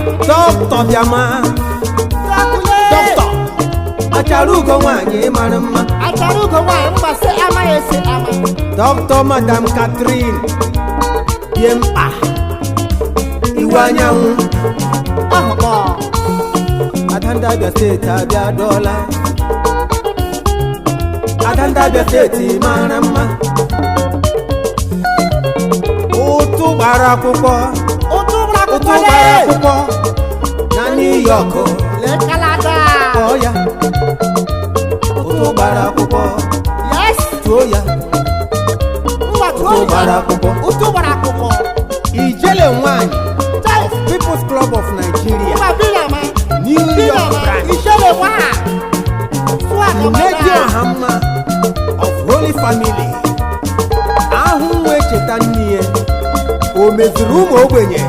Dr. Biama, Dr. Acharugo nwanyị mara mma. Acharugo nwanyị mgbasị amaghị esi ama. Dr. Madam Catherine Biempa Iwe Anyanwụ Ahụkpọ Adanda Abia Steeti abịa dọla. Adanda Abia Steeti mara mma. Ụtụ gbara akwụkwọ. ụtụ gbara Ụtụ akwụkwọ gbara akwụkwọ na New York. lekalada. Kpọọ ya. Ụtụ gbara akwụkwọ. Yes. Tuo ya. Ngwa Ụtụ gbara akwụkwọ. ụtụ gbara akwụkwọ. Ijele nwanyị of People's Club of Nigeria. Ngwa Binama. New York Binama. branch. Ijele nwa. Nneji Ọhamma of Holy Family. Ahụ nwe cheta nne ya. O mezuru ụmụ ogbenye.